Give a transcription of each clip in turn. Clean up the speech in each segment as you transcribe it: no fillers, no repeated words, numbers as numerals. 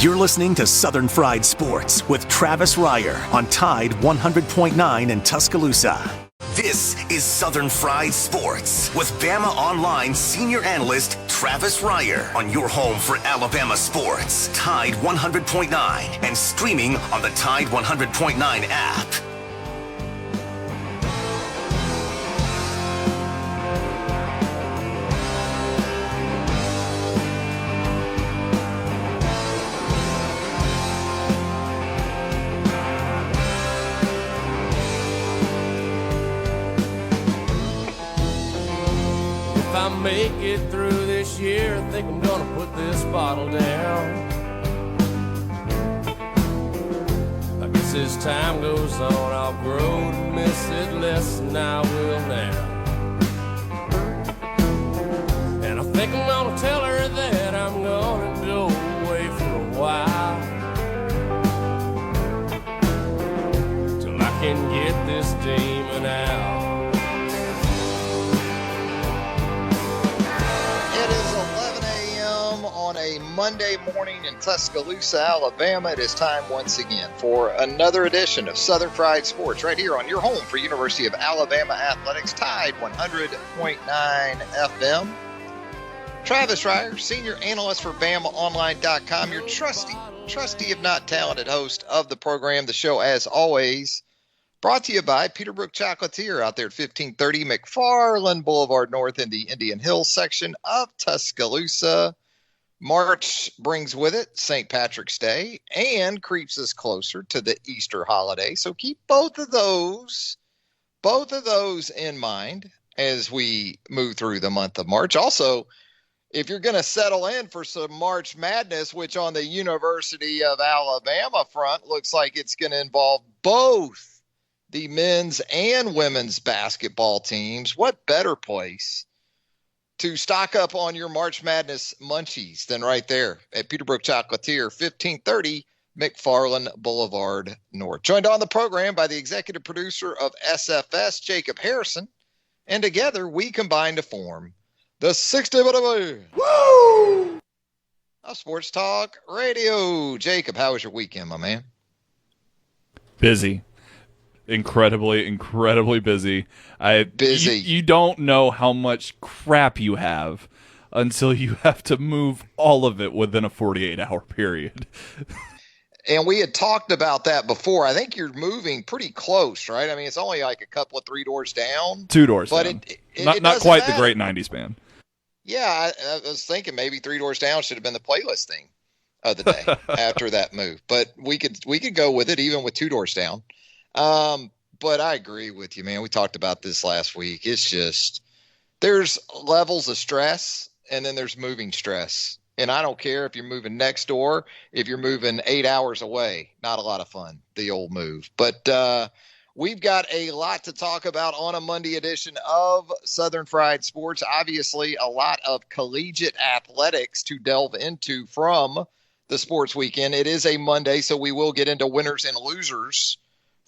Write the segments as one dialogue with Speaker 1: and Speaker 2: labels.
Speaker 1: You're listening to Southern Fried Sports with Travis Reier on Tide 100.9 in Tuscaloosa. This is Southern Fried Sports with Bama Online senior analyst Travis Reier on your home for Alabama sports, Tide 100.9, and streaming on the Tide 100.9 app.
Speaker 2: Make it through this year, I think I'm gonna put this bottle down. I guess as time goes on, I'll grow to miss it less than I will now. And I think I'm gonna tell her that I'm gonna go away for a while, till I can get this demon out.
Speaker 3: On a Monday morning in Tuscaloosa, Alabama, it is time once again for another edition of Southern Fried Sports right here on your home for University of Alabama Athletics, Tide 100.9 FM. Travis Reier, senior analyst for BamaOnline.com, your trusty if not talented host of the program. The show, as always, brought to you by Peterbrook Chocolatier out there at 1530 McFarland Boulevard North in the Indian Hills section of Tuscaloosa. March brings with it St. Patrick's Day and creeps us closer to the Easter holiday. So keep both of those in mind as we move through the month of March. Also, if you're going to settle in for some March Madness, which on the University of Alabama front looks like it's going to involve both the men's and women's basketball teams, what better place to stock up on your March Madness munchies than right there at Peterbrook Chocolatier, 1530 McFarland Boulevard North. Joined on the program by the executive producer of SFS, Jacob Harrison, and together we combine to form the 60-minute Woo! Of Sports Talk Radio. Jacob, how was your weekend, my man?
Speaker 4: Busy. Incredibly busy. You don't know how much crap you have until you have to move all of it within a 48-hour period.
Speaker 3: And we had talked about that before. I think you're moving pretty close, right? I mean, it's only like a couple of 3 doors down.
Speaker 4: 2 doors
Speaker 3: but
Speaker 4: down.
Speaker 3: It
Speaker 4: not quite matter. The great 90s band.
Speaker 3: Yeah, I was thinking maybe 3 doors down should have been the playlist thing of the day after that move. But we could go with it even with 2 doors down. But I agree with you, man. We talked about this last week. It's just, there's levels of stress and then there's moving stress. And I don't care if you're moving next door, if you're moving 8 hours away, not a lot of fun, the old move. But, we've got a lot to talk about on a Monday edition of Southern Fried Sports. Obviously, a lot of collegiate athletics to delve into from the sports weekend. It is a Monday, so we will get into winners and losers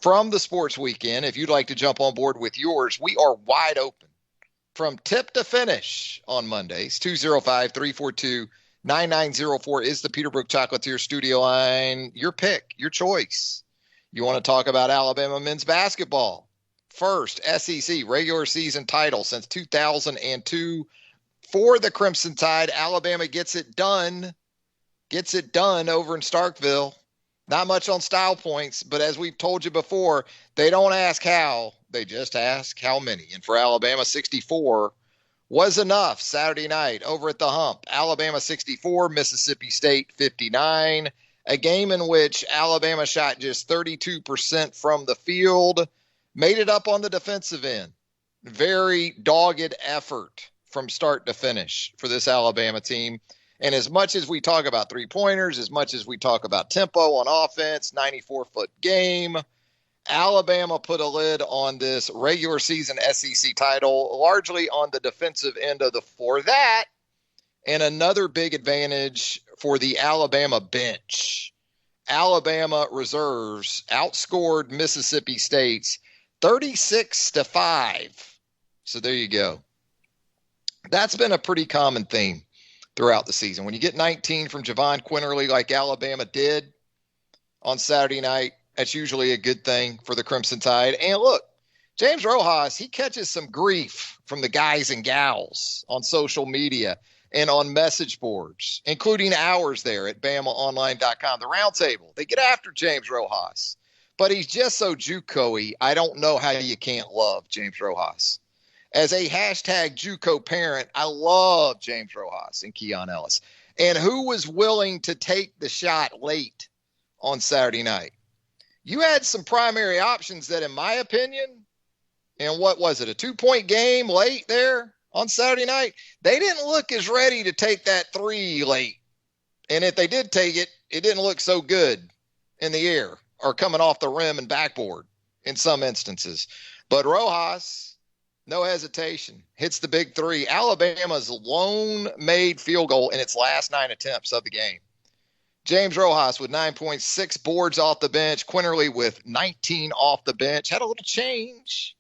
Speaker 3: from the sports weekend. If you'd like to jump on board with yours, we are wide open from tip to finish on Mondays. 205-342-9904 is the Peterbrook Chocolatier studio line. Your pick, your choice. You want to talk about Alabama men's basketball. First SEC regular season title since 2002 for the Crimson Tide. Alabama gets it done over in Starkville. Not much on style points, but as we've told you before, they don't ask how, they just ask how many. And for Alabama, 64 was enough Saturday night over at the Hump. Alabama 64, Mississippi State 59. A game in which Alabama shot just 32% from the field, made it up on the defensive end. Very dogged effort from start to finish for this Alabama team. And as much as we talk about three-pointers, as much as we talk about tempo on offense, 94-foot game, Alabama put a lid on this regular season SEC title, largely on the defensive end of the floor. That, and another big advantage for the Alabama bench. Alabama reserves outscored Mississippi State's 36-5. So there you go. That's been a pretty common theme throughout the season. When you get 19 from Javon Quinterly like Alabama did on Saturday night, that's usually a good thing for the Crimson Tide. And look, James Rojas, he catches some grief from the guys and gals on social media and on message boards, including ours there at BamaOnline.com. The Roundtable, they get after James Rojas, but he's just so JUCO-y. I don't know how you can't love James Rojas. As a hashtag JUCO parent, I love James Rojas and Keon Ellis. And who was willing to take the shot late on Saturday night? You had some primary options that, in my opinion, and what was it, a 2-point game late there on Saturday night? They didn't look as ready to take that 3 late. And if they did take it, it didn't look so good in the air or coming off the rim and backboard in some instances. But Rojas, no hesitation, hits the big 3. Alabama's lone made field goal in its last 9 attempts of the game. James Rojas with 9.6 boards off the bench. Quinterly with 19 off the bench. Had a little change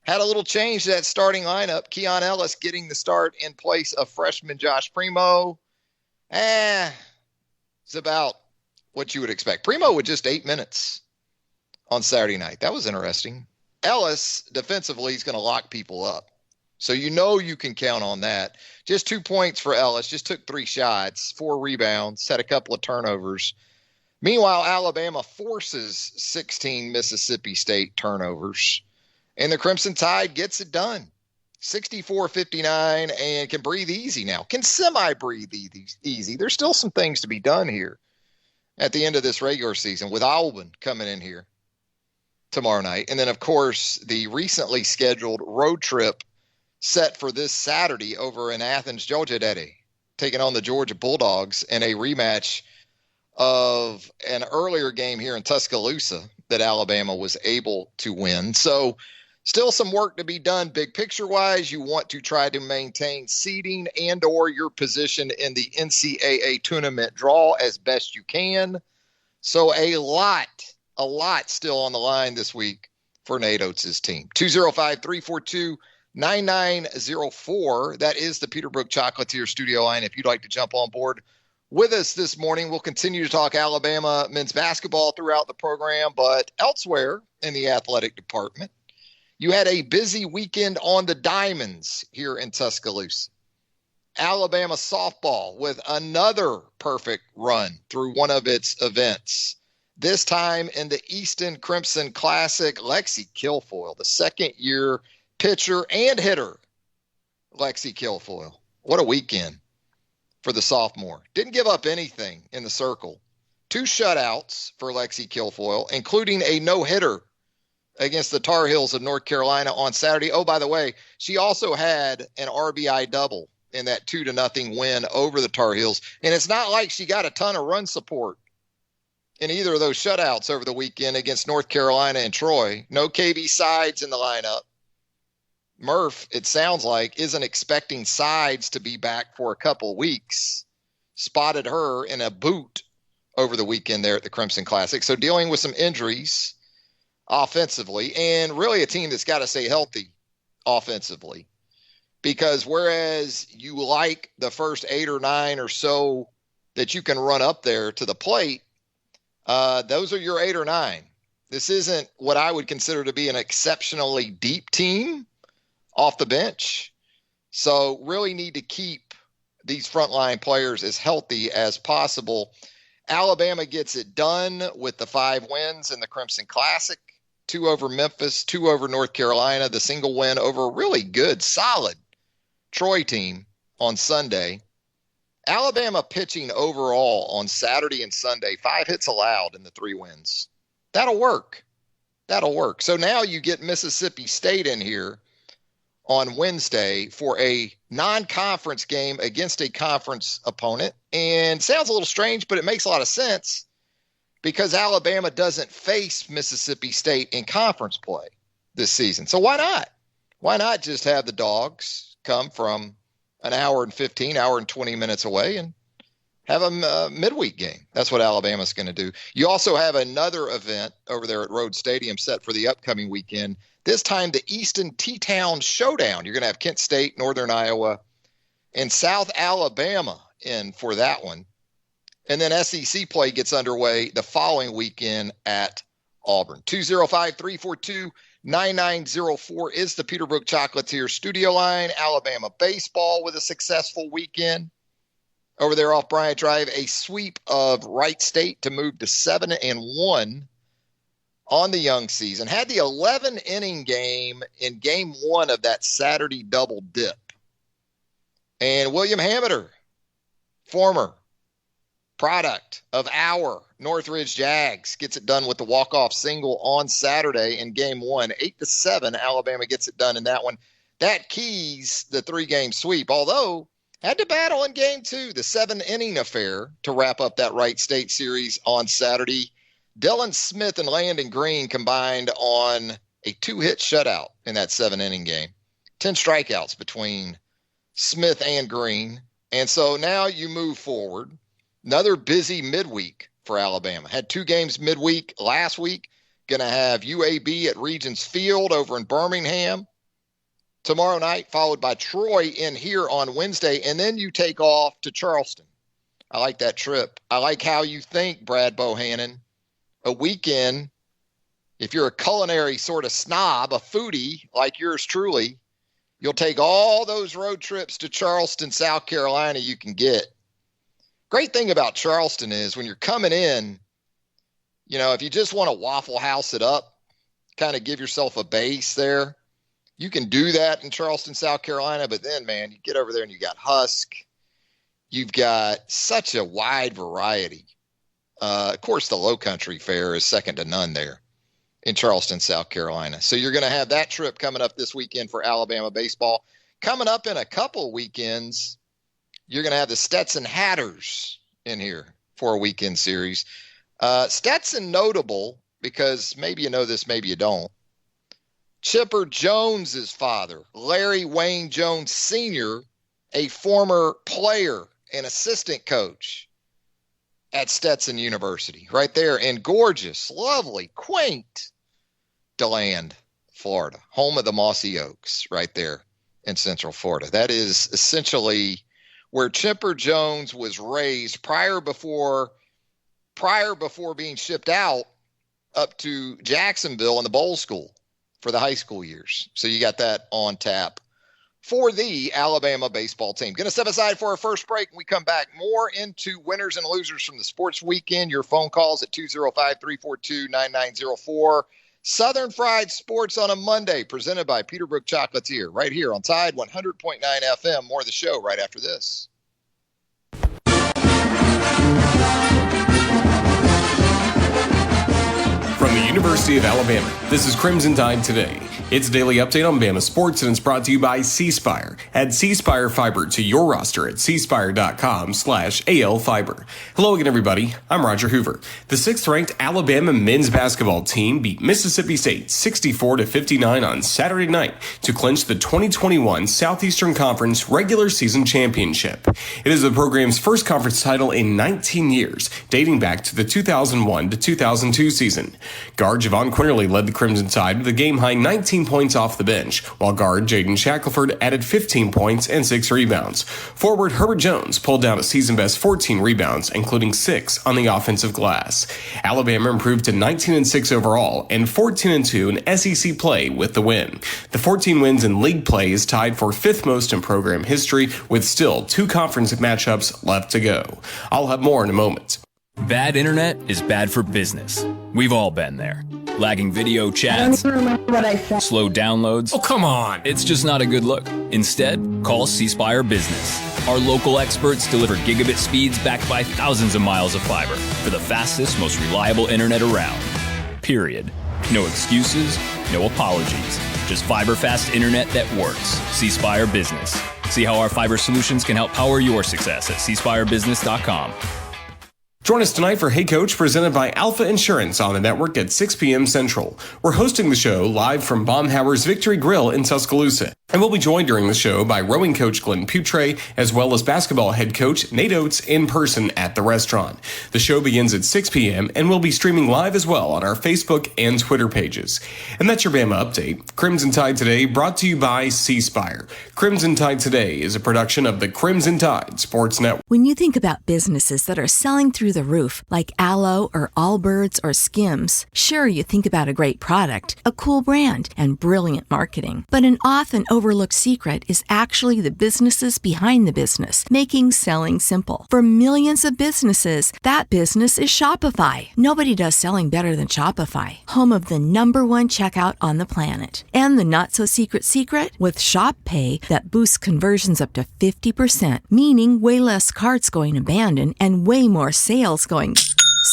Speaker 3: to that starting lineup. Keon Ellis getting the start in place of freshman Josh Primo. It's about what you would expect. Primo with just 8 minutes on Saturday night. That was interesting. Ellis, defensively, is going to lock people up. So you can count on that. Just 2 points for Ellis. Just took 3 shots, 4 rebounds, had a couple of turnovers. Meanwhile, Alabama forces 16 Mississippi State turnovers. And the Crimson Tide gets it done. 64-59 and can breathe easy now. Can semi-breathe easy. There's still some things to be done here at the end of this regular season with Auburn coming in here tomorrow night. And then, of course, the recently scheduled road trip set for this Saturday over in Athens, Georgia, taking on the Georgia Bulldogs in a rematch of an earlier game here in Tuscaloosa that Alabama was able to win. So still some work to be done. Big picture wise, you want to try to maintain seeding and or your position in the NCAA tournament draw as best you can. So a lot still on the line this week for Nate Oates' team. 205-342-9904. That is the Peterbrook Chocolatier studio line. If you'd like to jump on board with us this morning, we'll continue to talk Alabama men's basketball throughout the program, but elsewhere in the athletic department, you had a busy weekend on the Diamonds here in Tuscaloosa. Alabama softball with another perfect run through one of its events. This time in the Easton Crimson Classic, Lexi Kilfoyle, the second-year pitcher and hitter, Lexi Kilfoyle. What a weekend for the sophomore. Didn't give up anything in the circle. 2 shutouts for Lexi Kilfoyle, including a no-hitter against the Tar Heels of North Carolina on Saturday. Oh, by the way, she also had an RBI double in that 2-0 win over the Tar Heels. And it's not like she got a ton of run support in either of those shutouts over the weekend against North Carolina and Troy. No KB Sides in the lineup. Murph, it sounds like, isn't expecting Sides to be back for a couple of weeks. Spotted her in a boot over the weekend there at the Crimson Classic. So dealing with some injuries offensively, and really a team that's got to stay healthy offensively. Because whereas you like the first 8 or 9 or so that you can run up there to the plate, those are your 8 or 9. This isn't what I would consider to be an exceptionally deep team off the bench. So really need to keep these frontline players as healthy as possible. Alabama gets it done with the 5 wins in the Crimson Classic. 2 over Memphis, 2 over North Carolina, the single win over a really good, solid Troy team on Sunday. Alabama pitching overall on Saturday and Sunday, 5 hits allowed in the 3 wins. That'll work. So now you get Mississippi State in here on Wednesday for a non-conference game against a conference opponent. And sounds a little strange, but it makes a lot of sense because Alabama doesn't face Mississippi State in conference play this season. So why not? Why not just have the Dogs come from an hour and 20 minutes away and have a midweek game? That's what Alabama's going to do. You also have another event over there at Rhodes Stadium set for the upcoming weekend. This time, the Easton T-Town Showdown. You're going to have Kent State, Northern Iowa, and South Alabama in for that one. And then SEC play gets underway the following weekend at Auburn. 205-342-9904 is the Peterbrook Chocolatier studio line. Alabama baseball with a successful weekend over there off Bryant Drive. A sweep of Wright State to move to 7-1 on the young season. Had the 11-inning game in game 1 of that Saturday double dip. And William Hamiter, former product of our Northridge Jags, gets it done with the walk-off single on Saturday in game 1. 8-7, Alabama gets it done in that one. That keys the 3-game sweep, although had to battle in game 2, the 7-inning affair to wrap up that Wright State series on Saturday. Dylan Smith and Landon Green combined on a 2-hit shutout in that 7-inning game. 10 strikeouts between Smith and Green. And so now you move forward. Another busy midweek for Alabama. Had 2 games midweek last week. Going to have UAB at Regions Field over in Birmingham tomorrow night, followed by Troy in here on Wednesday. And then you take off to Charleston. I like that trip. I like how you think, Brad Bohannon. A weekend, if you're a culinary sort of snob, a foodie like yours truly, you'll take all those road trips to Charleston, South Carolina you can get. Great thing about Charleston is when you're coming in, you know, if you just want to Waffle House it up, kind of give yourself a base there, you can do that in Charleston, South Carolina. But then, man, you get over there and you got Husk. You've got such a wide variety. Of course, the Low Country fare is second to none there in Charleston, South Carolina. So you're going to have that trip coming up this weekend for Alabama baseball. Coming up in a couple weekends, you're going to have the Stetson Hatters in here for a weekend series. Stetson notable because maybe you know this, maybe you don't. Chipper Jones's father, Larry Wayne Jones Sr., a former player and assistant coach at Stetson University, right there in gorgeous, lovely, quaint DeLand, Florida, home of the Mossy Oaks, right there in Central Florida. That is essentially where Chipper Jones was raised prior before being shipped out up to Jacksonville in the bowl school for the high school years. So you got that on tap for the Alabama baseball team. Going to step aside for our first break. When we come back, more into winners and losers from the sports weekend. Your phone calls at 205-342-9904. Southern Fried Sports on a Monday, presented by Peterbrook Chocolatier, right here on Tide 100.9 FM. More of the show right after this.
Speaker 5: From the University of Alabama, this is Crimson Tide Today. It's a daily update on Bama sports, and it's brought to you by C Spire. Add C Spire Fiber to your roster at cspire.com/ALFiber. Hello again, everybody. I'm Roger Hoover. The 6th-ranked Alabama men's basketball team beat Mississippi State 64-59 on Saturday night to clinch the 2021 Southeastern Conference regular season championship. It is the program's first conference title in 19 years, dating back to the 2001 to 2002 season. Guard Javon Quinterly led the Crimson Tide with a game-high 19 points off the bench, while guard Jaden Shackelford added 15 points and 6 rebounds. Forward Herbert Jones pulled down a season-best 14 rebounds, including 6 on the offensive glass. Alabama improved to 19-6 overall and 14-2 in SEC play with the win. The 14 wins in league play is tied for 5th most in program history, with still 2 conference matchups left to go. I'll have more in a moment.
Speaker 6: Bad internet is bad for business. We've all been there. Lagging video chats, slow downloads.
Speaker 7: Oh, come on.
Speaker 6: It's just not a good look. Instead, call C Spire Business. Our local experts deliver gigabit speeds backed by thousands of miles of fiber for the fastest, most reliable internet around. Period. No excuses, no apologies. Just fiber-fast internet that works. C Spire Business. See how our fiber solutions can help power your success at cspirebusiness.com.
Speaker 5: Join us tonight for Hey Coach, presented by Alpha Insurance on the network at 6 p.m. Central. We're hosting the show live from Baumhauer's Victory Grill in Tuscaloosa. And we'll be joined during the show by rowing coach Glenn Putre, as well as basketball head coach Nate Oates in person at the restaurant. The show begins at 6 p.m. and we'll be streaming live as well on our Facebook and Twitter pages. And that's your Bama Update. Crimson Tide Today brought to you by C Spire. Crimson Tide Today is a production of the Crimson Tide Sports Network.
Speaker 7: When you think about businesses that are selling through the roof, like Aloe or Allbirds or Skims, sure, you think about a great product, a cool brand, and brilliant marketing. But an often overlooked secret is actually the businesses behind the business, making selling simple. For millions of businesses, that business is Shopify. Nobody does selling better than Shopify, home of the #1 checkout on the planet. And the not-so-secret secret? With Shop Pay that boosts conversions up to 50%, meaning way less carts going abandoned and way more sales going.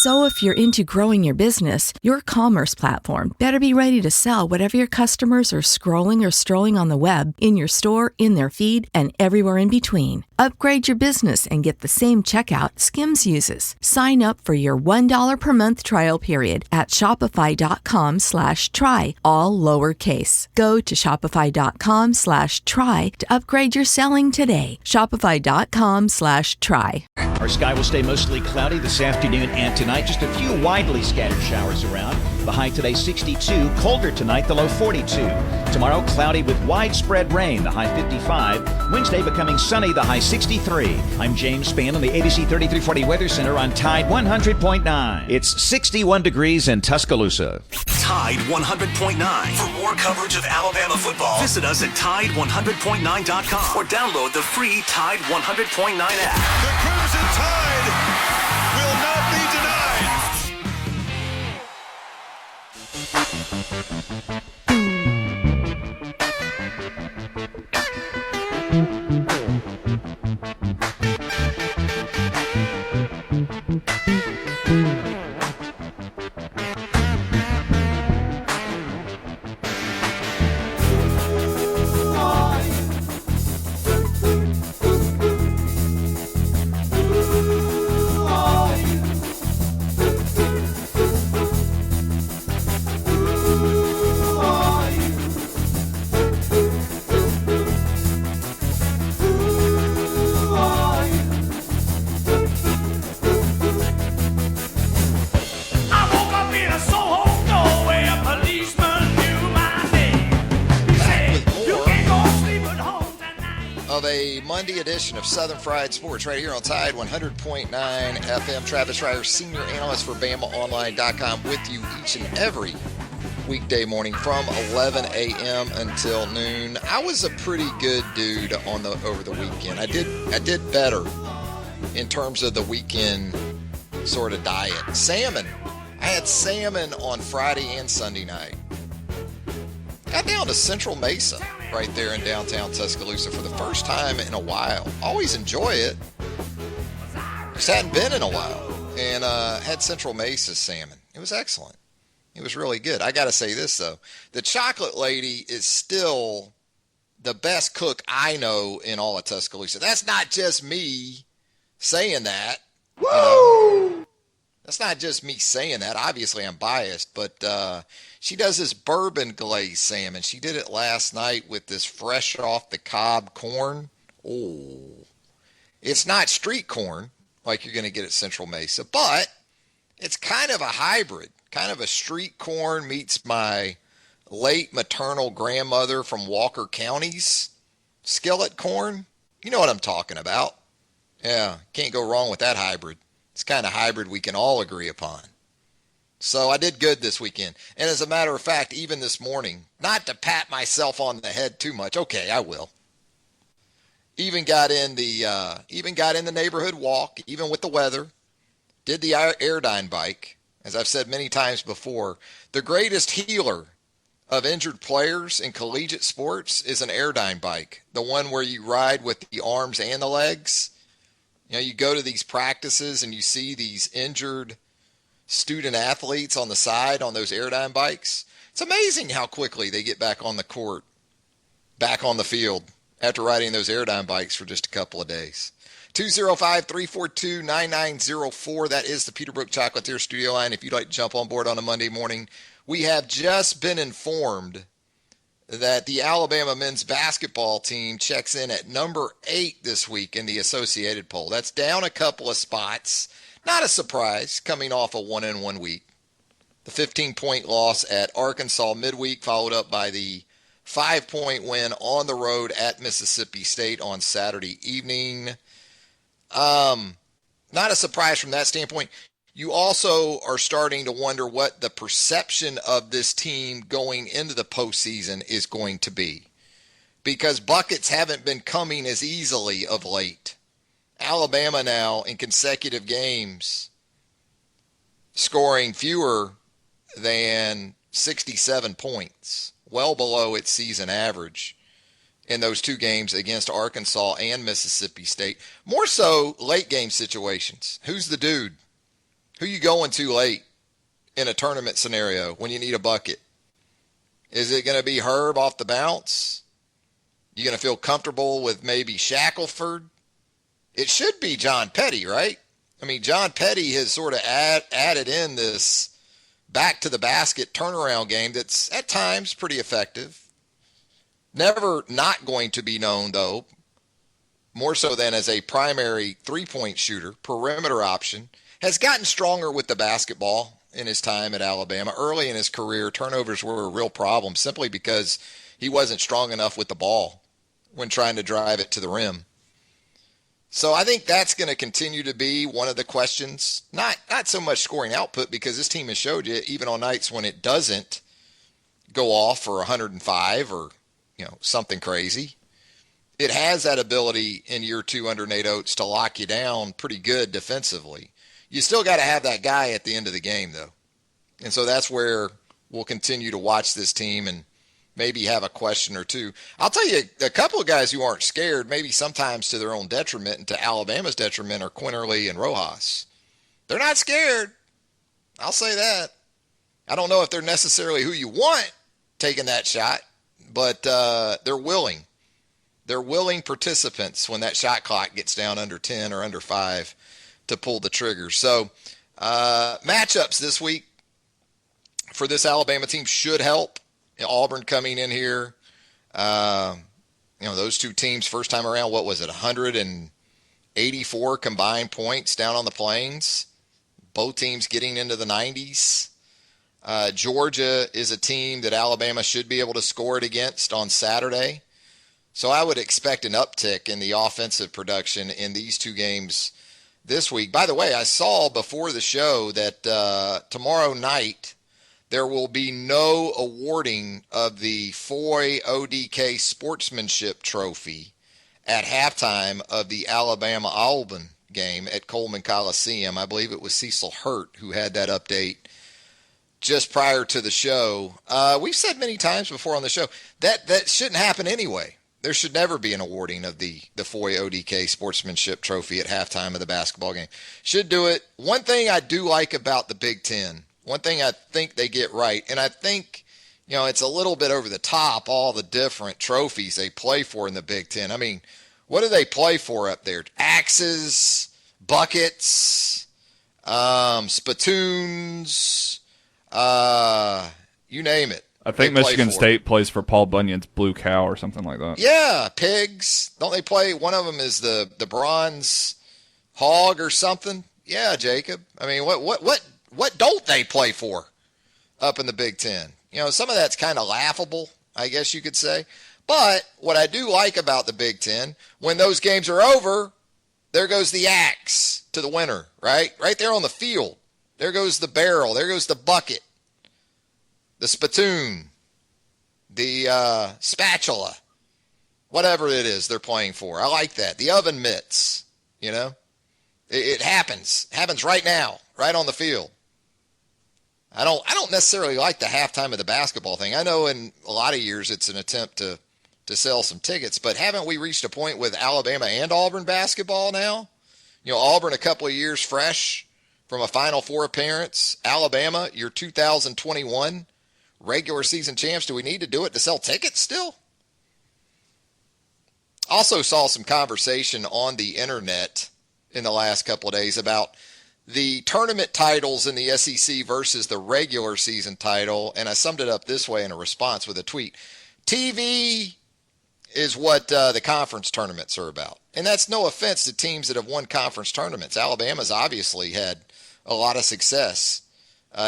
Speaker 7: So if you're into growing your business, your commerce platform better be ready to sell whatever your customers are scrolling or strolling on the web, in your store, in their feed, and everywhere in between. Upgrade your business and get the same checkout Skims uses. Sign up for your $1 per month trial period at shopify.com/try, all lowercase. Go to shopify.com/try to upgrade your selling today. Shopify.com/try.
Speaker 8: Our sky will stay mostly cloudy this afternoon and tonight. Just a few widely scattered showers around. The high today 62. Colder tonight, the low 42. Tomorrow cloudy with widespread rain, the high 55. Wednesday becoming sunny, the high 63. I'm James Spann on the ABC 3340 Weather Center on Tide 100.9. It's 61 degrees in Tuscaloosa.
Speaker 1: Tide 100.9. For more coverage of Alabama football, visit us at Tide100.9.com or download the free Tide 100.9 app.
Speaker 9: The Crimson Tide will not be denied.
Speaker 3: Monday edition of Southern Fried Sports right here on Tide 100.9 FM. Travis Reier, senior analyst for BamaOnline.com, with you each and every weekday morning from 11 a.m. until noon. I was a pretty good dude over the weekend. I did better in terms of the weekend sort of diet. Salmon. I had salmon on Friday and Sunday night. Got down to Central Mesa right there in downtown Tuscaloosa for the first time in a while. Always enjoy it. Just hadn't been in a while. And had Central Mesa salmon. It was excellent. It was really good. I got to say this, though. The chocolate lady is still the best cook I know in all of Tuscaloosa. That's not just me saying that. Woo! You know? That's not just me saying that. Obviously, I'm biased, but she does this bourbon glazed salmon. She did it last night with this fresh off the cob corn. Oh, it's not street corn like you're going to get at Central Mesa, but it's kind of a hybrid, kind of a street corn meets my late maternal grandmother from Walker County's skillet corn. You know what I'm talking about. Yeah, can't go wrong with that hybrid. It's kind of hybrid we can all agree upon. So I did good this weekend. And as a matter of fact, even this morning, not to pat myself on the head too much. Okay, I will. Even got in the neighborhood walk, even with the weather. Did the Airdyne bike. As I've said many times before, the greatest healer of injured players in collegiate sports is an Airdyne bike. The one where you ride with the arms and the legs. You know, you go to these practices and you see these injured student athletes on the side on those Airdyne bikes. It's amazing how quickly they get back on the court, back on the field, after riding those Airdyne bikes for just a couple of days. 205-342-9904. That is the Peterbrook Chocolatier studio line. If you'd like to jump on board on a Monday morning, we have just been informed that the Alabama men's basketball team checks in at number 8 this week in the Associated poll. That's down a couple of spots. Not a surprise coming off a 1-1 week. The 15-point loss at Arkansas midweek, followed up by the 5-point win on the road at Mississippi State on Saturday evening. Not a surprise from that standpoint. You also are starting to wonder what the perception of this team going into the postseason is going to be, because buckets haven't been coming as easily of late. Alabama now in consecutive games scoring fewer than 67 points, well below its season average in those two games against Arkansas and Mississippi State. More so late game situations. Who's the dude? Who you going to late in a tournament scenario when you need a bucket? Is it going to be Herb off the bounce? You going to feel comfortable with maybe Shackelford? It should be John Petty, right? I mean, John Petty has sort of added in this back to the basket turnaround game that's at times pretty effective. Never not going to be known, though, more so than as a primary three-point shooter, perimeter option. Has gotten stronger with the basketball in his time at Alabama. Early in his career, turnovers were a real problem simply because he wasn't strong enough with the ball when trying to drive it to the rim. So I think that's going to continue to be one of the questions. Not so much scoring output, because this team has showed you, even on nights when it doesn't go off for 105 or something crazy, it has that ability in year 2 under Nate Oates to lock you down pretty good defensively. You still got to have that guy at the end of the game, though. And so that's where we'll continue to watch this team and maybe have a question or two. I'll tell you, a couple of guys who aren't scared, maybe sometimes to their own detriment and to Alabama's detriment, are Quinterly and Rojas. They're not scared. I'll say that. I don't know if they're necessarily who you want taking that shot, but they're willing. They're willing participants when that shot clock gets down under 10 or under 5 to pull the trigger. So matchups this week for this Alabama team should help. Auburn coming in here. Those two teams first time around, what was it, 184 combined points down on the Plains. Both teams getting into the 90s. Georgia is a team that Alabama should be able to score it against on Saturday. So I would expect an uptick in the offensive production in these two games this week. By the way, I saw before the show that tomorrow night there will be no awarding of the Foy ODK Sportsmanship Trophy at halftime of the Alabama-Auburn game at Coleman Coliseum. I believe it was Cecil Hurt who had that update just prior to the show. We've said many times before on the show that shouldn't happen anyway. There should never be an awarding of the Foy ODK Sportsmanship Trophy at halftime of the basketball game. Should do it. One thing I do like about the Big Ten, one thing I think they get right, and I think, it's a little bit over the top, all the different trophies they play for in the Big Ten. I mean, what do they play for up there? Axes, buckets, spittoons, you name it.
Speaker 4: I think Michigan State plays for Paul Bunyan's Blue Cow or something like that.
Speaker 3: Yeah, pigs. Don't they play? One of them is the bronze hog or something. Yeah, Jacob. I mean, what don't they play for up in the Big Ten? Some of that's kind of laughable, I guess you could say. But what I do like about the Big Ten, when those games are over, there goes the axe to the winner, right? Right there on the field. There goes the barrel. There goes the bucket. The spittoon, the spatula, whatever it is they're playing for. I like that. The oven mitts, it happens. It happens right now, right on the field. I don't necessarily like the halftime of the basketball thing. I know in a lot of years it's an attempt to sell some tickets, but haven't we reached a point with Alabama and Auburn basketball now? Auburn a couple of years fresh from a Final Four appearance. Alabama, your 2021 regular season champs. Do we need to do it to sell tickets still? Also saw some conversation on the internet in the last couple of days about the tournament titles in the SEC versus the regular season title, and I summed it up this way in a response with a tweet. TV is what the conference tournaments are about. And that's no offense to teams that have won conference tournaments. Alabama's obviously had a lot of success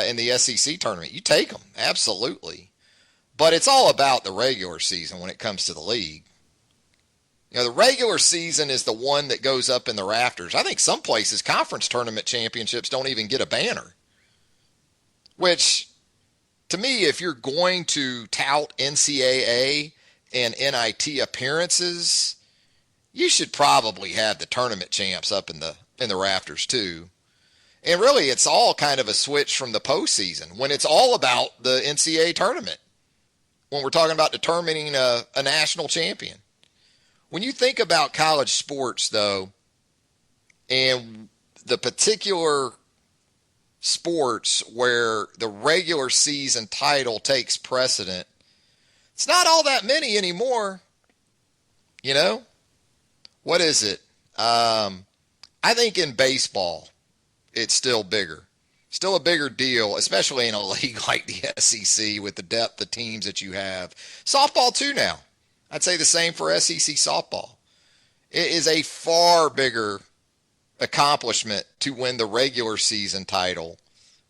Speaker 3: in the SEC tournament. You take them, absolutely. But it's all about the regular season when it comes to the league. You know, the regular season is the one that goes up in the rafters. I think some places conference tournament championships don't even get a banner. Which, to me, if you're going to tout NCAA and NIT appearances, you should probably have the tournament champs up in the rafters too. And really, it's all kind of a switch from the postseason when it's all about the NCAA tournament. When we're talking about determining a national champion. When you think about college sports, though, and the particular sports where the regular season title takes precedent, it's not all that many anymore. You know? What is it? I think in baseball, it's still bigger. Still a bigger deal, especially in a league like the SEC with the depth of teams that you have. Softball, too, now. I'd say the same for SEC softball. It is a far bigger accomplishment to win the regular season title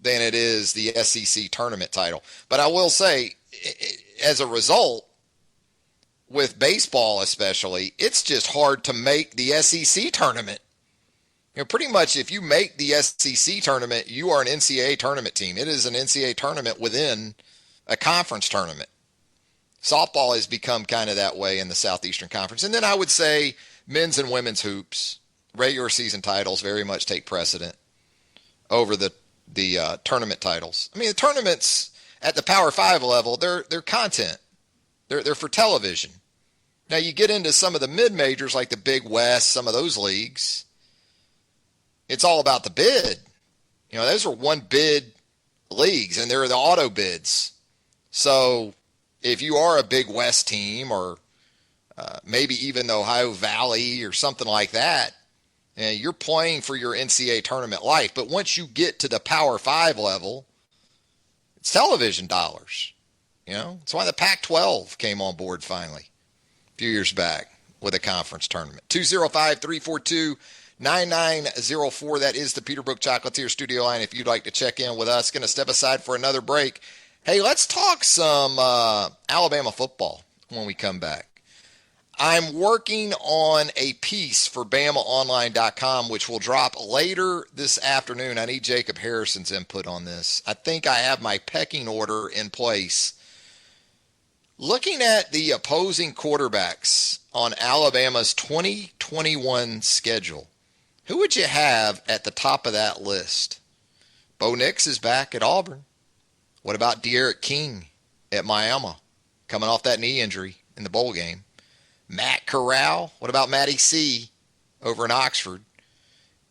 Speaker 3: than it is the SEC tournament title. But I will say, as a result, with baseball especially, it's just hard to make the SEC tournament. You know, pretty much if you make the SEC tournament, you are an NCAA tournament team. It is an NCAA tournament within a conference tournament. Softball has become kind of that way in the Southeastern Conference. And then I would say men's and women's hoops, regular season titles very much take precedent over the tournament titles. I mean, the tournaments at the Power 5 level, they're content. They're for television. Now, you get into some of the mid-majors like the Big West, some of those leagues, it's all about the bid. You know, those are one-bid leagues, and they're the auto bids. So if you are a Big West team or maybe even the Ohio Valley or something like that, you're playing for your NCAA tournament life. But once you get to the Power 5 level, it's television dollars. You know, that's why the Pac-12 came on board finally a few years back with a conference tournament. 205-342-9904. That is the Peterbrook Chocolatier studio line if you'd like to check in with us. Going to step aside for another break. Hey, let's talk some Alabama football when we come back. I'm working on a piece for BamaOnline.com, which will drop later this afternoon. I need Jacob Harrison's input on this. I think I have my pecking order in place. Looking at the opposing quarterbacks on Alabama's 2021 schedule, who would you have at the top of that list? Bo Nix is back at Auburn. What about De'Aaron King at Miami, coming off that knee injury in the bowl game? Matt Corral. What about Matty C over in Oxford?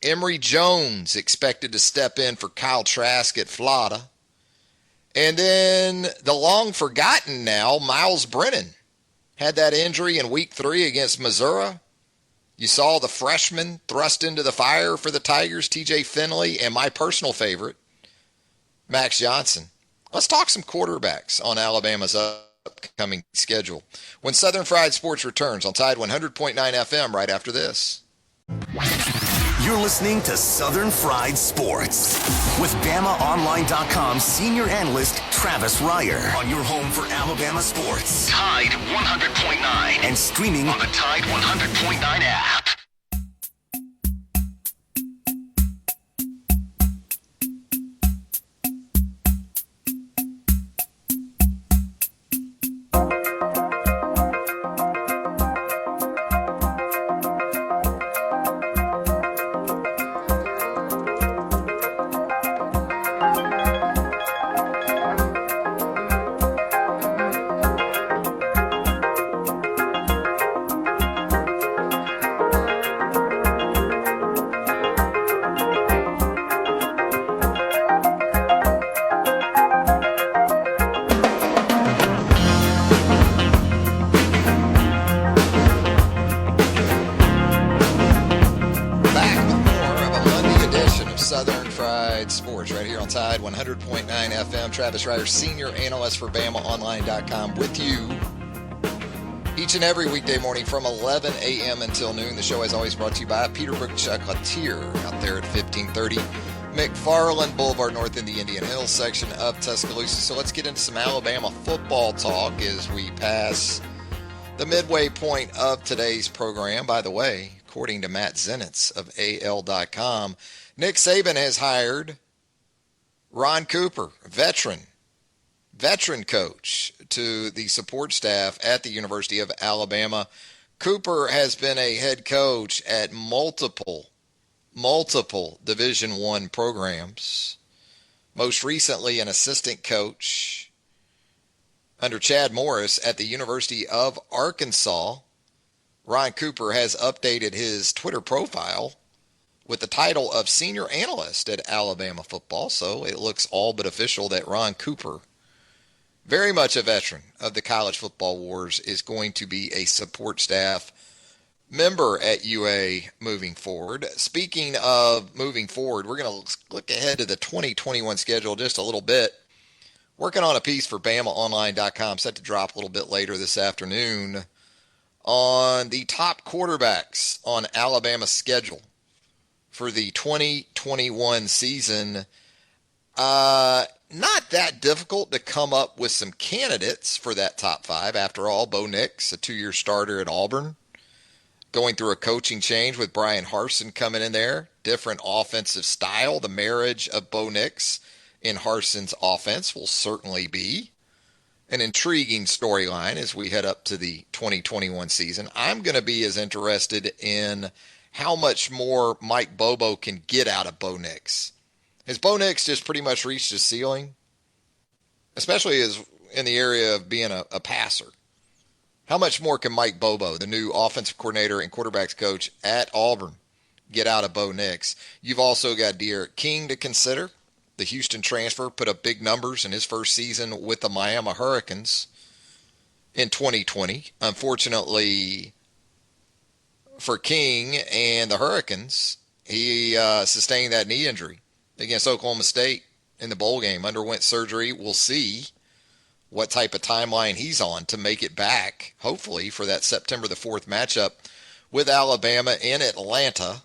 Speaker 3: Emory Jones expected to step in for Kyle Trask at Florida. And then the long-forgotten now, Miles Brennan, had that injury in Week 3 against Missouri. You saw the freshman thrust into the fire for the Tigers, TJ Finley, and my personal favorite, Max Johnson. Let's talk some quarterbacks on Alabama's upcoming schedule when Southern Fried Sports returns on Tide 100.9 FM right after this.
Speaker 1: You're listening to Southern Fried Sports with BamaOnline.com senior analyst Travis Reier on your home for Alabama sports. Tide 100.9 and streaming on the Tide 100.9 app. Travis Reier, senior analyst for BamaOnline.com, with you
Speaker 3: Each and every weekday morning from 11 a.m. until noon. The show is always brought to you by Peterbrook Chocolatier out there at 1530 McFarland Boulevard North in the Indian Hills section of Tuscaloosa. So let's get into some Alabama football talk as we pass the midway point of today's program. By the way, according to Matt Zenitz of AL.com, Nick Saban has hired Ron Cooper, veteran coach, to the support staff at the University of Alabama. Cooper has been a head coach at multiple Division I programs, most recently an assistant coach under Chad Morris at the University of Arkansas. Ron Cooper has updated his Twitter profile with the title of senior analyst at Alabama football, so it looks all but official that Ron Cooper, very much a veteran of the college football wars, is going to be a support staff member at UA moving forward. Speaking of moving forward, we're going to look ahead to the 2021 schedule just a little bit. Working on a piece for BamaOnline.com, set to drop a little bit later this afternoon, on the top quarterbacks on Alabama's schedule for the 2021 season. Not that difficult to come up with some candidates for that top five. After all, Bo Nix, a 2-year starter at Auburn, going through a coaching change with Brian Harsin coming in there. Different offensive style. The marriage of Bo Nix in Harsin's offense will certainly be an intriguing storyline as we head up to the 2021 season. I'm going to be as interested in how much more Mike Bobo can get out of Bo Nix. Has Bo Nix just pretty much reached his ceiling? Especially as in the area of being a passer. How much more can Mike Bobo, the new offensive coordinator and quarterbacks coach at Auburn, get out of Bo Nix? You've also got D'Eriq King to consider. The Houston transfer put up big numbers in his first season with the Miami Hurricanes in 2020. Unfortunately for King and the Hurricanes, he sustained that knee injury against Oklahoma State in the bowl game, underwent surgery. We'll see what type of timeline he's on to make it back, hopefully, for that September the 4th matchup with Alabama in Atlanta.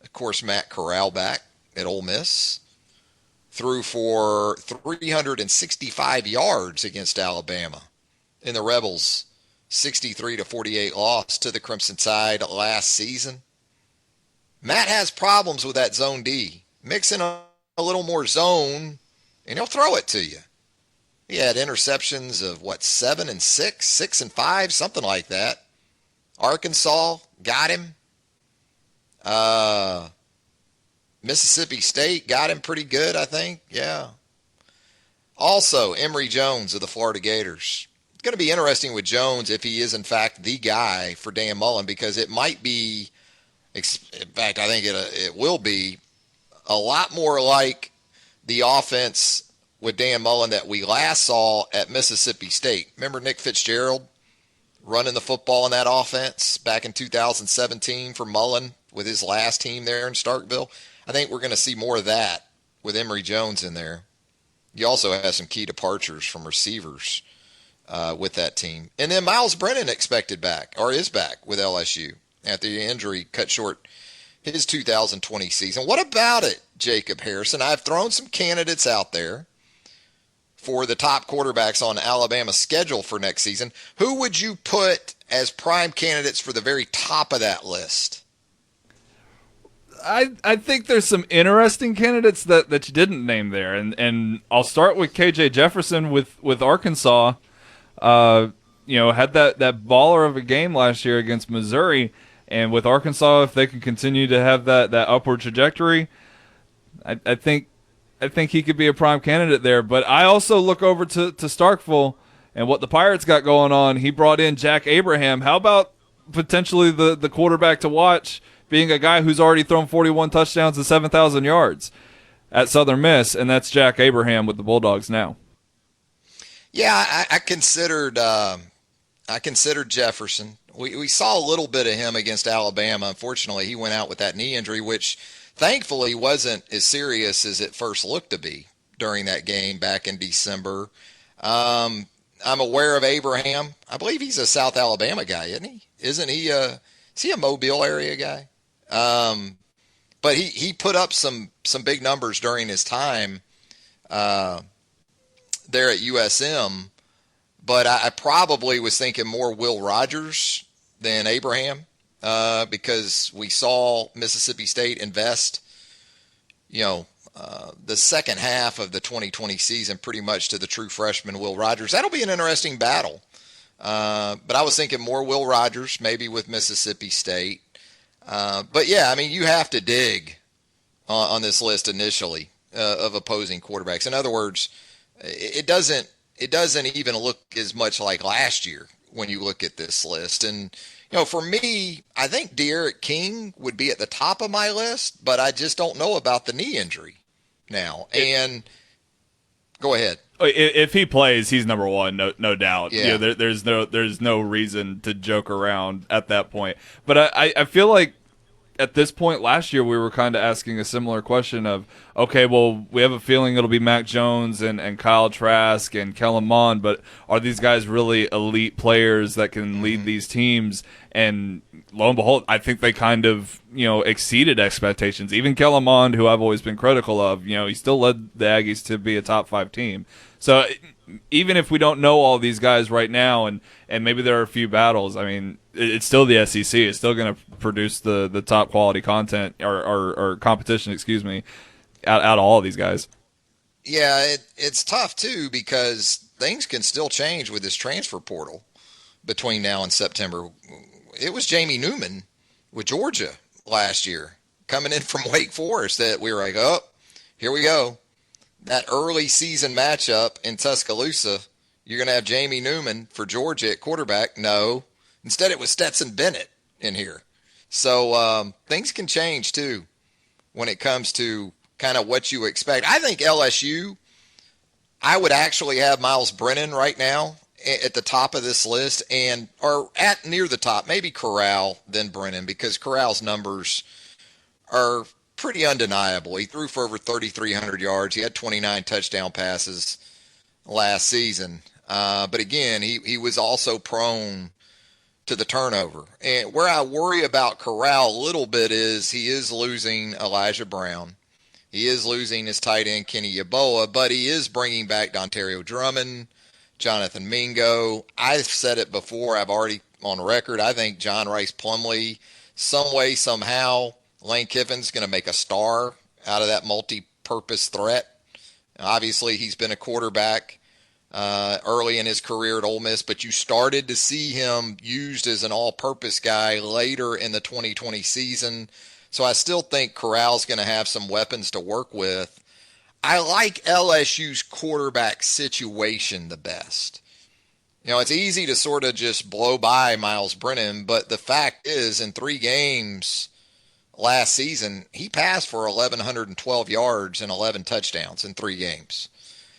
Speaker 3: Of course, Matt Corral back at Ole Miss, threw for 365 yards against Alabama in the Rebels' 63-48 loss to the Crimson Tide last season. Matt has problems with that zone D. Mix in a little more zone, and he'll throw it to you. He had interceptions of, 7 and 6, 6 and 5, something like that. Arkansas got him. Mississippi State got him pretty good, I think. Yeah. Also, Emory Jones of the Florida Gators. It's going to be interesting with Jones if he is, in fact, the guy for Dan Mullen, because it might be, in fact, I think it will be a lot more like the offense with Dan Mullen that we last saw at Mississippi State. Remember Nick Fitzgerald running the football in that offense back in 2017 for Mullen with his last team there in Starkville? I think we're going to see more of that with Emory Jones in there. You also have some key departures from receivers with that team. And then Miles Brennan expected back, or is back with LSU after the injury cut short his 2020 season. What about it, Jacob Harrison? I've thrown some candidates out there for the top quarterbacks on Alabama's schedule for next season. Who would you put as prime candidates for the very top of that list?
Speaker 4: I think there's some interesting candidates that you didn't name there, and I'll start with KJ Jefferson with Arkansas. Had that baller of a game last year against Missouri, and with Arkansas, if they can continue to have that upward trajectory, I think he could be a prime candidate there. But I also look over to Starkville and what the Pirates got going on. He brought in Jack Abraham. How about potentially the quarterback to watch being a guy who's already thrown 41 touchdowns and 7,000 yards at Southern Miss, and that's Jack Abraham with the Bulldogs now.
Speaker 3: Yeah, I considered Jefferson. We saw a little bit of him against Alabama. Unfortunately, he went out with that knee injury, which thankfully wasn't as serious as it first looked to be during that game back in December. I'm aware of Abraham. I believe he's a South Alabama guy, isn't he? Is he a Mobile area guy? But he put up some big numbers during his time there at USM. But I probably was thinking more Will Rogers than Abraham because we saw Mississippi State invest, the second half of the 2020 season pretty much to the true freshman Will Rogers. That'll be an interesting battle. But I was thinking more Will Rogers, maybe with Mississippi State. But yeah, I mean, you have to dig on this list initially of opposing quarterbacks. In other words, it doesn't even look as much like last year when you look at this list. And, for me, I think De'Aaron King would be at the top of my list, but I just don't know about the knee injury now. And go ahead.
Speaker 4: If he plays, he's number one, no doubt.
Speaker 3: Yeah.
Speaker 4: There's no reason to joke around at that point. But I feel like at this point last year, we were kind of asking a similar question of, okay, well, we have a feeling it'll be Mac Jones and Kyle Trask and Kellen Mond, but are these guys really elite players that can lead these teams? And lo and behold, I think they kind of, exceeded expectations. Even Kellen Mond, who I've always been critical of, he still led the Aggies to be a top 5 team. So even if we don't know all these guys right now, and maybe there are a few battles, I mean, it's still the SEC. It's still going to produce the top quality content or competition, out of all of these guys.
Speaker 3: Yeah, it's tough too because things can still change with this transfer portal between now and September. It was Jamie Newman with Georgia last year coming in from Wake Forest that we were like, oh, here we go. That early season matchup in Tuscaloosa, you're going to have Jamie Newman for Georgia at quarterback. No. Instead, it was Stetson Bennett in here. So things can change, too, when it comes to kind of what you expect. I think LSU, I would actually have Miles Brennan right now at the top of this list or at near the top, maybe Corral, then Brennan, because Corral's numbers are pretty undeniable. He threw for over 3,300 yards. He had 29 touchdown passes last season. But again, he was also prone to the turnover. And where I worry about Corral a little bit is he is losing Elijah Brown. He is losing his tight end, Kenny Yeboah, but he is bringing back Dontario Drummond, Jonathan Mingo. I've said it before. I've already on record. I think John Rice Plumlee, some way, somehow, Lane Kiffin's going to make a star out of that multi-purpose threat. Obviously, he's been a quarterback early in his career at Ole Miss, but you started to see him used as an all-purpose guy later in the 2020 season. So I still think Corral's going to have some weapons to work with. I like LSU's quarterback situation the best. It's easy to sort of just blow by Miles Brennan, but the fact is in 3 games last season, he passed for 1,112 yards and 11 touchdowns in 3 games.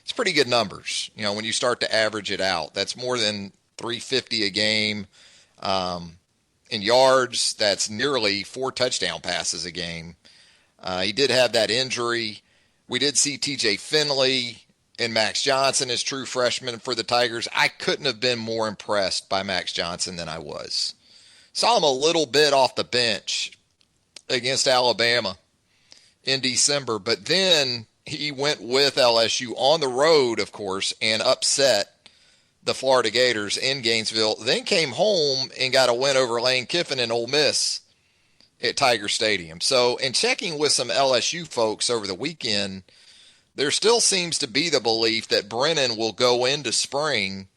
Speaker 3: It's pretty good numbers, when you start to average it out. That's more than 350 a game. In yards, that's nearly 4 touchdown passes a game. He did have that injury. We did see TJ Finley and Max Johnson as true freshmen for the Tigers. I couldn't have been more impressed by Max Johnson than I was. Saw him a little bit off the bench against Alabama in December, but then he went with LSU on the road, of course, and upset the Florida Gators in Gainesville, then came home and got a win over Lane Kiffin and Ole Miss at Tiger Stadium. So in checking with some LSU folks over the weekend, there still seems to be the belief that Brennan will go into spring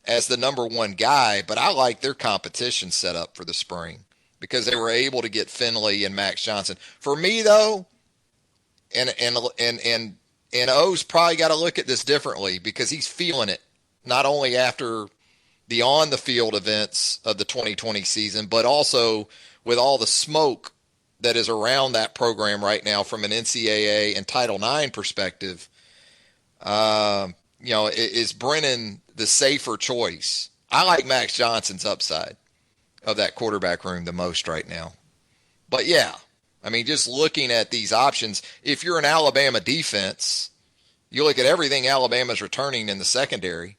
Speaker 3: as the number 1 guy, but I like their competition set up for the spring because they were able to get Finley and Max Johnson. For me, though, and O's probably got to look at this differently because he's feeling it, not only after the on-the-field events of the 2020 season, but also with all the smoke that is around that program right now from an NCAA and Title IX perspective. Is Brennan the safer choice? I like Max Johnson's upside of that quarterback room the most right now. But yeah, I mean, just looking at these options, if you're an Alabama defense, you look at everything Alabama's returning in the secondary,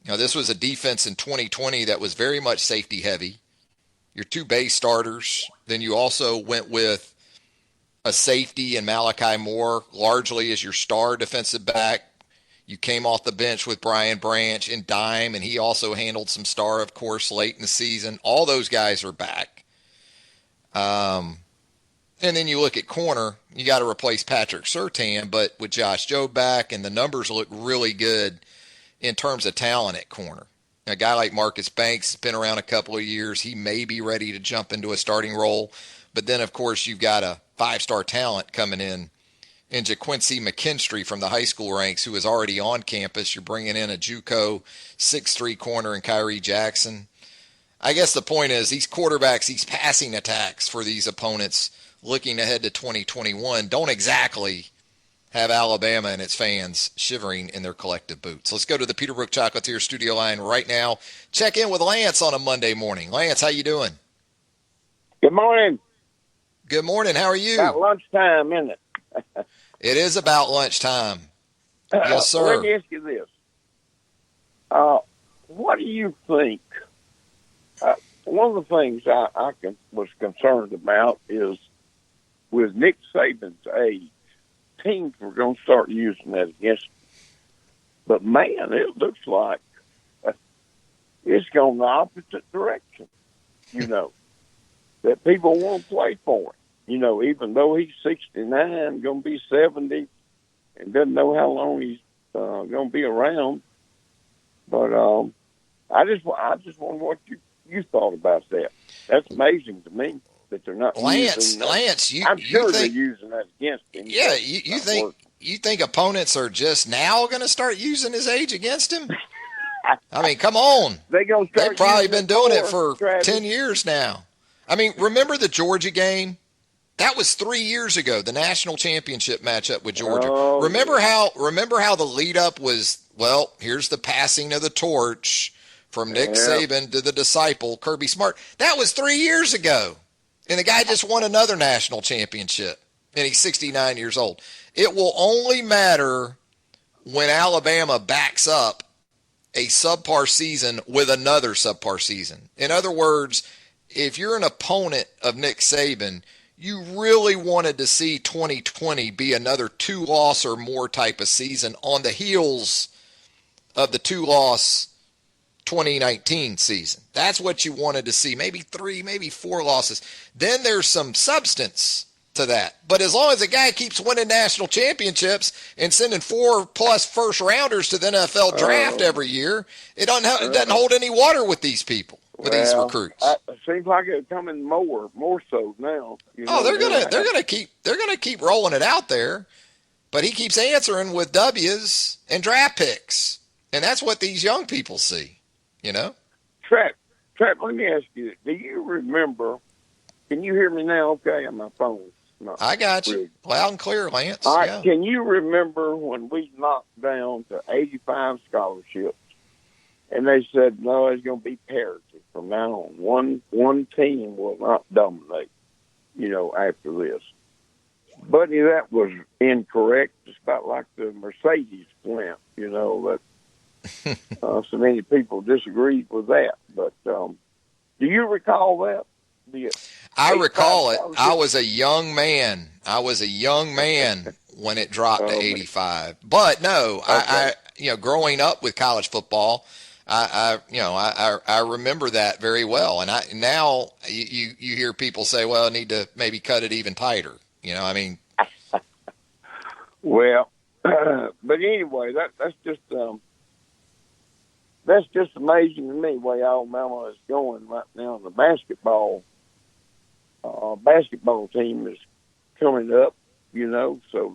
Speaker 3: This was a defense in 2020 that was very much safety heavy. Your two base starters. Then you also went with a safety in Malachi Moore, largely as your star defensive back. You came off the bench with Brian Branch and Dime, and he also handled some star, of course, late in the season. All those guys are back. And then you look at corner, you got to replace Patrick Surtain, but with Josh Jobe back, and the numbers look really good in terms of talent at corner. A guy like Marcus Banks has been around a couple of years. He may be ready to jump into a starting role. But then, of course, you've got a five-star talent coming in JaQuincy McKinstry from the high school ranks, who is already on campus. You're bringing in a JUCO 6'3" corner in Kyrie Jackson. I guess the point is these quarterbacks, these passing attacks for these opponents looking ahead to 2021 don't exactly have Alabama and its fans shivering in their collective boots. Let's go to the Peterbrook Chocolatier studio line right now. Check in with Lance on a Monday morning. Lance, how you doing?
Speaker 10: Good morning.
Speaker 3: Good morning. How are you?
Speaker 10: About lunchtime, isn't it?
Speaker 3: It is about lunchtime. Yes, sir.
Speaker 10: Let me ask you this. What do you think? One of the things I was concerned about is with Nick Saban's age, teams were going to start using that against him. But, man, it looks like it's going the opposite direction, that people won't play for him. Even though he's 69, going to be 70, and doesn't know how long he's going to be around. But I just wonder what you thought about that. That's amazing to me that they're not using that.
Speaker 3: Lance,
Speaker 10: I'm sure they're using that against him.
Speaker 3: Yeah, you think opponents are just now going to start using his age against him? I mean, come on.
Speaker 10: They've
Speaker 3: probably been doing it for 10 years now. I mean, remember the Georgia game? That was 3 years ago, the national championship matchup with Georgia.
Speaker 10: Oh,
Speaker 3: remember how the lead up was, well, here's the passing of the torch from Nick Saban to the disciple, Kirby Smart. That was 3 years ago. And the guy just won another national championship, and he's 69 years old. It will only matter when Alabama backs up a subpar season with another subpar season. In other words, if you're an opponent of Nick Saban, you really wanted to see 2020 be another 2-loss or more type of season on the heels of the 2-loss 2019 season. That's what you wanted to see. Maybe 3, maybe 4 losses. Then there's some substance to that. But as long as the guy keeps winning national championships and sending 4+ first-rounders to the NFL draft every year, it doesn't hold any water with these people. With these recruits,
Speaker 10: it seems like it's coming more so now.
Speaker 3: They're gonna keep rolling it out there, but he keeps answering with W's and draft picks, and that's what these young people see.
Speaker 10: Trap, let me ask you: do you remember? Can you hear me now? Okay, on my phone.
Speaker 3: I got you loud and clear, Lance.
Speaker 10: All right.
Speaker 3: Yeah.
Speaker 10: Can you remember when we knocked down to 85 scholarships? And they said, no, it's going to be parity from now on. One team will not dominate, after this. Buddy, that was incorrect. It's about like the Mercedes plant, that so many people disagreed with that. But do you recall that?
Speaker 3: I recall it. I was a young man. When it dropped to 85. But no, okay. I growing up with college football, I remember that very well. And now you hear people say, well, I need to maybe cut it even tighter.
Speaker 10: Well, but anyway, that's just amazing to me the way Alabama is going right now. The basketball team is coming up, so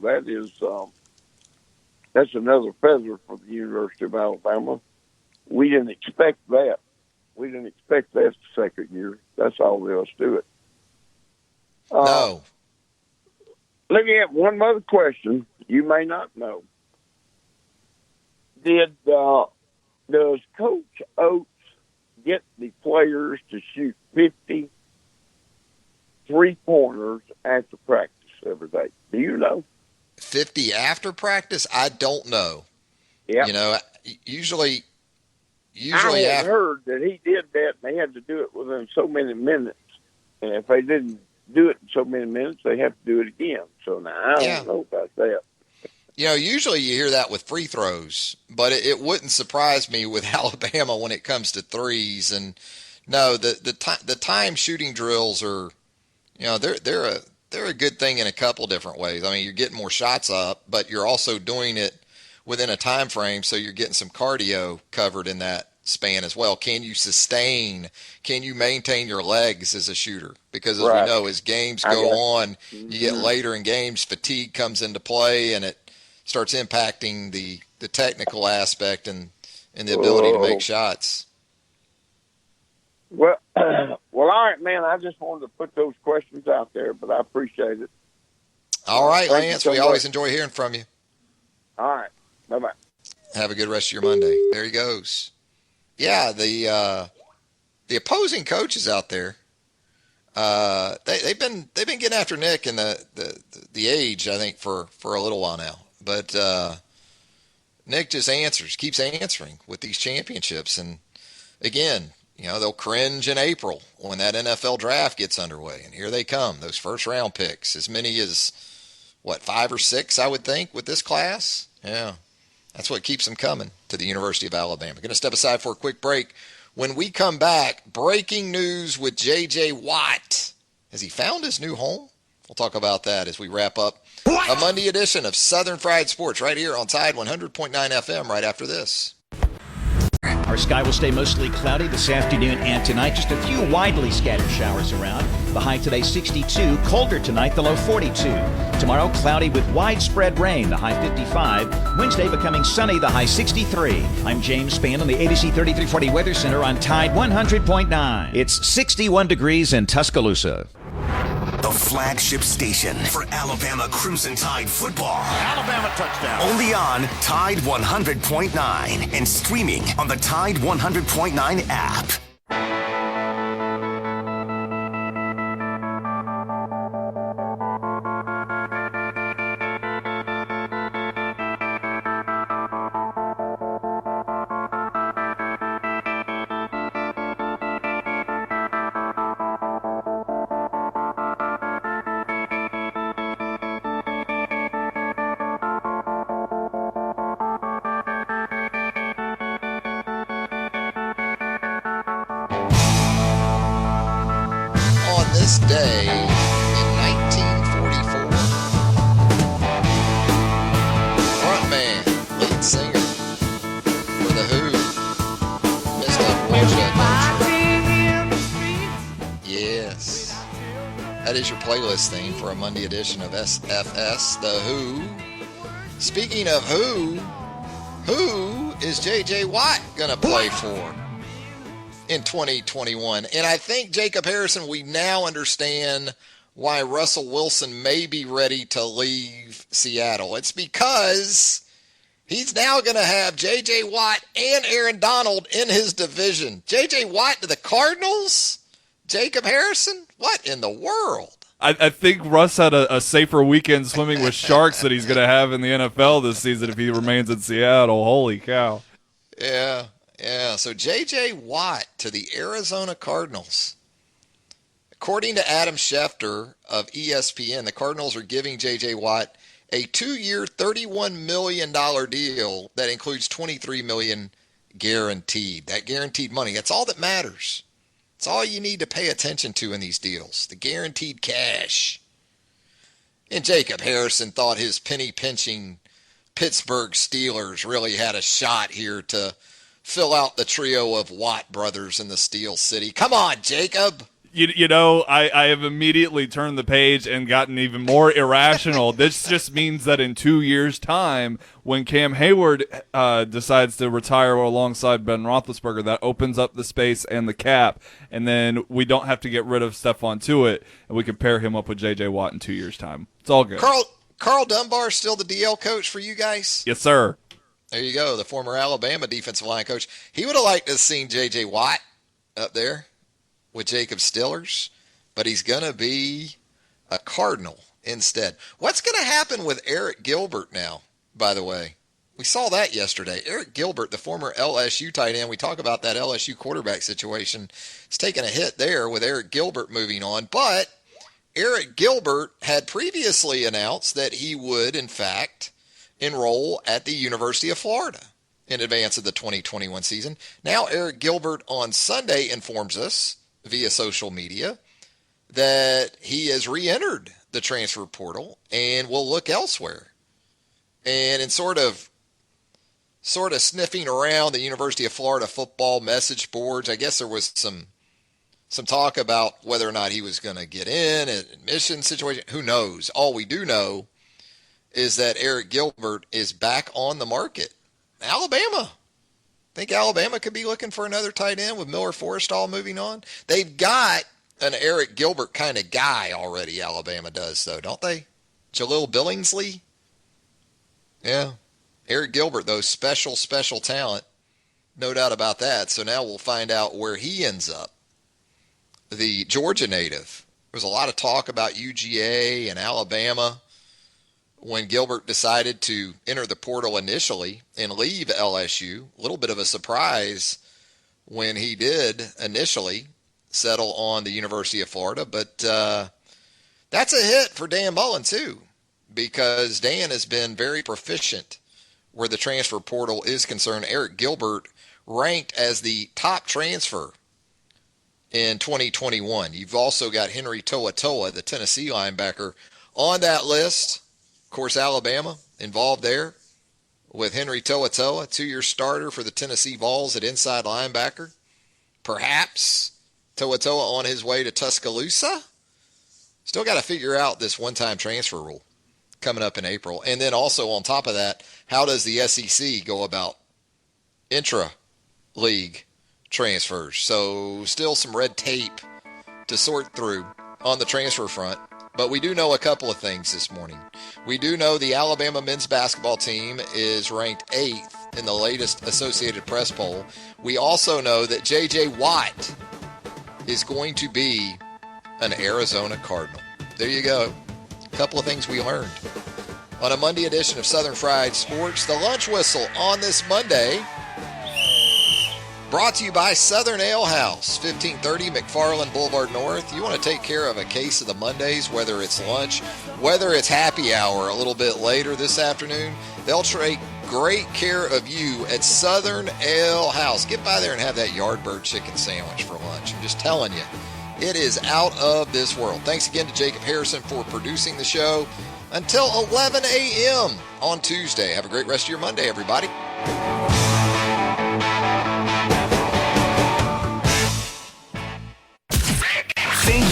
Speaker 10: that's another feather for the University of Alabama. We didn't expect that. The second year. That's all there is to it.
Speaker 3: No.
Speaker 10: Let me ask one other question. You may not know. Does Coach Oates get the players to shoot 50 3-pointers after practice every day? Do you know?
Speaker 3: 50 after practice? I don't know.
Speaker 10: Yeah.
Speaker 3: Usually usually
Speaker 10: I had heard that he did that, and they had to do it within so many minutes. And if they didn't do it in so many minutes, they have to do it again. So now I don't know about that.
Speaker 3: Usually you hear that with free throws, but it wouldn't surprise me with Alabama when it comes to threes. And no, the time shooting drills are, they're a good thing in a couple different ways. I mean, you're getting more shots up, but you're also doing it within a time frame, so you're getting some cardio covered in that span as well. Can you sustain? Can you maintain your legs as a shooter? Because as we know, as games go on, you get later in games, fatigue comes into play, and it starts impacting the technical aspect and the ability to make shots.
Speaker 10: Well, all right, man. I just wanted to put those questions out there, but I appreciate it.
Speaker 3: All right, Lance. We always enjoy hearing from you.
Speaker 10: All right. Bye-bye.
Speaker 3: Have a good rest of your Monday. There he goes. Yeah, the opposing coaches out there, they've been getting after Nick and the age, I think, for a little while now. But Nick just keeps answering with these championships. And again, they'll cringe in April when that NFL draft gets underway. And here they come, those first-round picks, as many as, 5 or 6, I would think, with this class? Yeah, that's what keeps them coming to the University of Alabama. Going to step aside for a quick break. When we come back, breaking news with J.J. Watt. Has he found his new home? We'll talk about that as we wrap up a Monday edition of Southern Fried Sports right here on Tide 100.9 FM right after this.
Speaker 8: Our sky will stay mostly cloudy this afternoon and tonight. Just a few widely scattered showers around. The high today 62. Colder tonight, the low 42. Tomorrow, cloudy with widespread rain, the high 55. Wednesday becoming sunny, the high 63. I'm James Spann on the ABC 3340 Weather Center on Tide 100.9. It's 61 degrees in Tuscaloosa.
Speaker 1: The flagship station for Alabama Crimson Tide football.
Speaker 9: Alabama touchdown.
Speaker 1: Only on Tide 100.9 and streaming on the Tide 100.9 app.
Speaker 3: This day in 1944, frontman, lead singer for The Who, Mr. Roger. Yes, that is your playlist theme for a Monday edition of SFS, The Who. Speaking of who is J.J. Watt going to play for in 2021? And I think, Jacob Harrison, we now understand why Russell Wilson may be ready to leave Seattle. It's because he's now going to have J.J. Watt and Aaron Donald in his division. J.J. Watt to the Cardinals? Jacob Harrison? What in the world?
Speaker 4: I think Russ had a safer weekend swimming with sharks that he's going to have in the NFL this season if he remains in Seattle. Holy cow.
Speaker 3: Yeah, so J.J. Watt to the Arizona Cardinals. According to Adam Schefter of ESPN, the Cardinals are giving J.J. Watt a 2-year, $31 million deal that includes $23 million guaranteed. That guaranteed money, that's all that matters. It's all you need to pay attention to in these deals, the guaranteed cash. And Jacob Harrison thought his penny-pinching Pittsburgh Steelers really had a shot here to fill out the trio of Watt brothers in the Steel City. Come on, Jacob.
Speaker 4: I have immediately turned the page and gotten even more irrational. This just means that in 2 years' time, when Cam Hayward decides to retire alongside Ben Roethlisberger, that opens up the space and the cap, and then we don't have to get rid of Stephon Tuitt, and we can pair him up with J.J. Watt in 2 years' time. It's all good.
Speaker 3: Carl Dunbar still the DL coach for you guys?
Speaker 4: Yes, sir.
Speaker 3: There you go, the former Alabama defensive line coach. He would have liked to have seen J.J. Watt up there with Jacob Stillers, but he's going to be a Cardinal instead. What's going to happen with Eric Gilbert now, by the way? We saw that yesterday. Eric Gilbert, the former LSU tight end, we talk about that LSU quarterback situation. It's taken a hit there with Eric Gilbert moving on. But Eric Gilbert had previously announced that he would, in fact, enroll at the University of Florida in advance of the 2021 season. Now Eric Gilbert on Sunday informs us via social media that he has re-entered the transfer portal and will look elsewhere. And in sort of sniffing around the University of Florida football message boards, I guess there was some talk about whether or not he was going to get in, an admission situation. Who knows? All we do know is that Eric Gilbert is back on the market. Alabama. Think Alabama could be looking for another tight end with Miller Forrestall moving on? They've got an Eric Gilbert kind of guy already, Alabama does, though, don't they? Jaleel Billingsley? Yeah. Eric Gilbert, though, special talent. No doubt about that. So now we'll find out where he ends up. The Georgia native. There was a lot of talk about UGA and Alabama when Gilbert decided to enter the portal initially and leave LSU. A little bit of a surprise when he did initially settle on the University of Florida. But that's a hit for Dan Mullen, too, because Dan has been very proficient where the transfer portal is concerned. Eric Gilbert ranked as the top transfer in 2021. You've also got Henry To'oTo'o, the Tennessee linebacker, on that list. Of course, Alabama involved there with Henry To'oTo'o, a 2-year starter for the Tennessee Vols at inside linebacker. Perhaps To'oTo'o on his way to Tuscaloosa. Still got to figure out this one-time transfer rule coming up in April. And then also on top of that, how does the SEC go about intra-league transfers? So still some red tape to sort through on the transfer front. But we do know a couple of things this morning. We do know the Alabama men's basketball team is ranked 8th in the latest Associated Press poll. We also know that J.J. Watt is going to be an Arizona Cardinal. There you go. A couple of things we learned on a Monday edition of Southern Fried Sports. The lunch whistle on this Monday, brought to you by Southern Ale House, 1530 McFarland Boulevard North. You want to take care of a case of the Mondays, whether it's lunch, whether it's happy hour a little bit later this afternoon, they'll take great care of you at Southern Ale House. Get by there and have that Yardbird chicken sandwich for lunch. I'm just telling you, it is out of this world. Thanks again to Jacob Harrison for producing the show. Until 11 a.m. on Tuesday. Have a great rest of your Monday, everybody.